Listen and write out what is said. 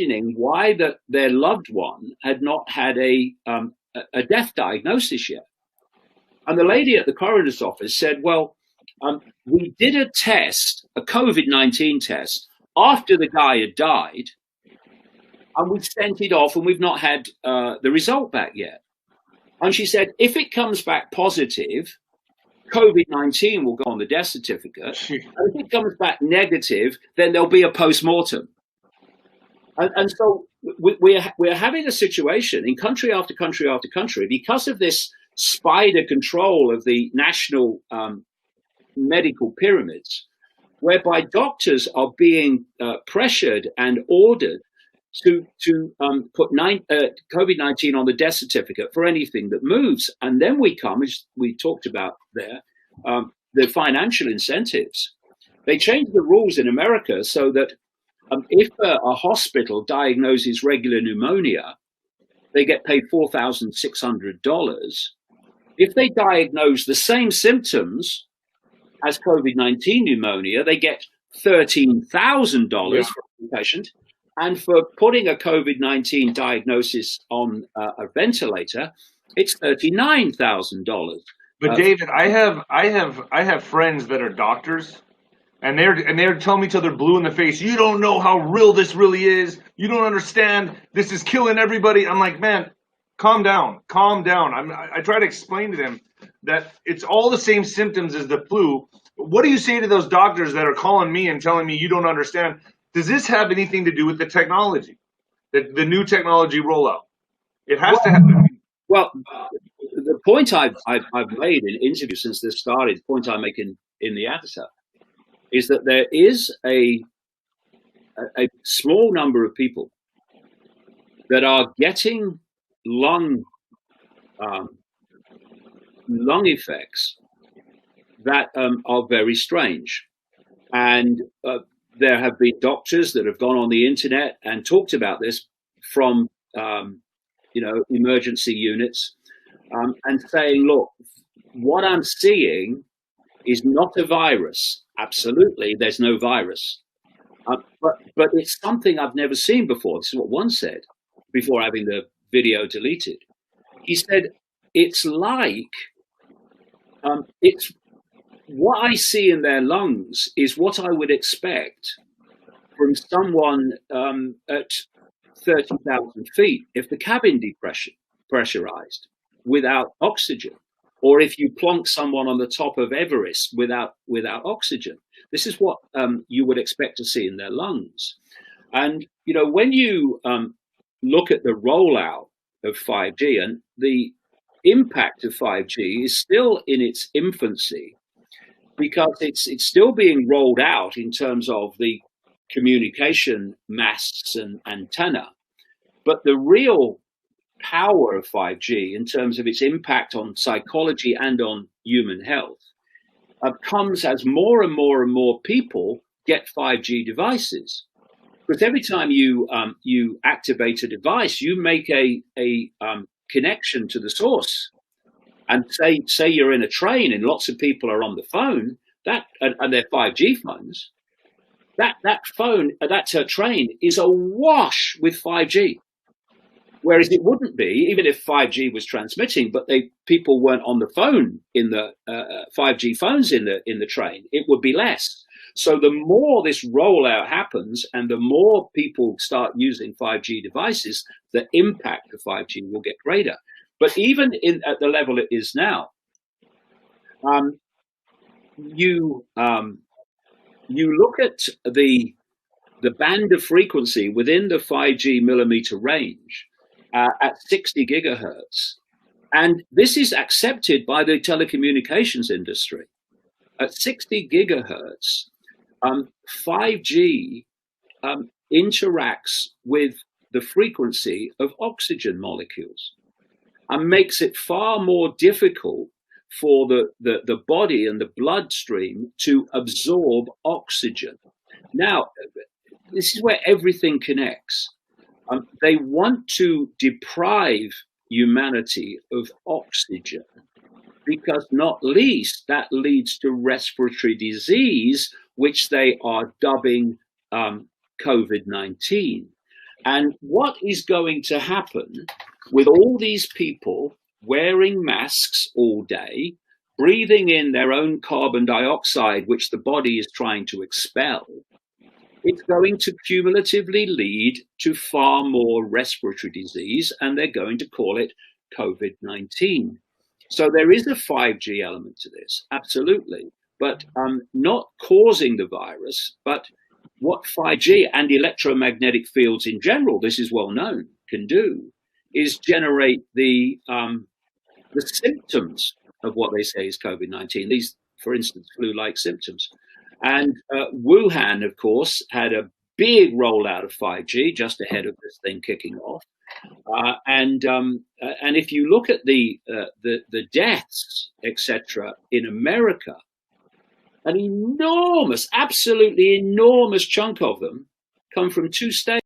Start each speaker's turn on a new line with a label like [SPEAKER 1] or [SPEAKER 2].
[SPEAKER 1] questioning why their loved one had not had a death diagnosis yet. And the lady at the coroner's office said, well, we did a test, a COVID-19 test, after the guy had died, and we sent it off, and we've not had the result back yet. And she said, if it comes back positive, COVID-19 will go on the death certificate. And if it comes back negative, then there'll be a post-mortem. And so we're having a situation in country after country after country, because of this spider control of the national medical pyramids, whereby doctors are being pressured and ordered to put COVID-19 on the death certificate for anything that moves. And then we come, as we talked about there, the financial incentives. They changed the rules in America so that if a hospital diagnoses regular pneumonia, they get paid $4,600. If they diagnose the same symptoms as COVID-19 pneumonia, they get $13,000 for the patient. And for putting a COVID-19 diagnosis on a ventilator, it's $39,000.
[SPEAKER 2] But David, I have friends that are doctors, and they're telling me till they're blue in the face, you don't know how real this really is. You don't understand. This is killing everybody. I'm like, man, calm down, calm down. I try to explain to them that it's all the same symptoms as the flu. What do you say to those doctors that are calling me and telling me you don't understand? Does this have anything to do with the technology, the new technology rollout? It has to have.
[SPEAKER 1] Well, the point I've made in interviews since this started, the point I make in the editor, is that there is a small number of people that are getting lung effects that are very strange, and there have been doctors that have gone on the internet and talked about this from emergency units, and saying, look, what I'm seeing is not a virus. Absolutely, there's no virus. But it's something I've never seen before. This is what one said before having the video deleted. He said, it's like, it's what I see in their lungs is what I would expect from someone at 30,000 feet if the cabin pressurized without oxygen, or if you plonk someone on the top of Everest without oxygen. This is what you would expect to see in their lungs. And when you look at the rollout of 5G, and the impact of 5G is still in its infancy, because it's still being rolled out in terms of the communication masts and antenna. But the real power of 5G in terms of its impact on psychology and on human health comes as more and more and more people get 5G devices. Because every time you activate a device, you make a connection to the source. And say you're in a train and lots of people are on the phone, and they're 5G phones, that train is awash with 5G. Whereas it wouldn't be, even if 5G was transmitting, but people weren't on the phone in the 5G phones in the train, it would be less. So the more this rollout happens and the more people start using 5G devices, the impact of 5G will get greater. But even at the level it is now, you look at the band of frequency within the 5G millimeter range at 60 gigahertz, and this is accepted by the telecommunications industry. At 60 gigahertz, 5G interacts with the frequency of oxygen molecules, and makes it far more difficult for the body and the bloodstream to absorb oxygen. Now, this is where everything connects. They want to deprive humanity of oxygen, because not least that leads to respiratory disease, which they are dubbing COVID-19. And what is going to happen with all these people wearing masks all day, breathing in their own carbon dioxide, which the body is trying to expel? It's going to cumulatively lead to far more respiratory disease, and they're going to call it COVID-19. So there is a 5G element to this, absolutely, but not causing the virus, but what 5G and electromagnetic fields in general, this is well known, can do is generate the symptoms of what they say is COVID-19. These, for instance, flu-like symptoms. And Wuhan, of course, had a big rollout of 5G just ahead of this thing kicking off. And if you look at the deaths, etc., in America, an enormous, absolutely enormous chunk of them come from two states.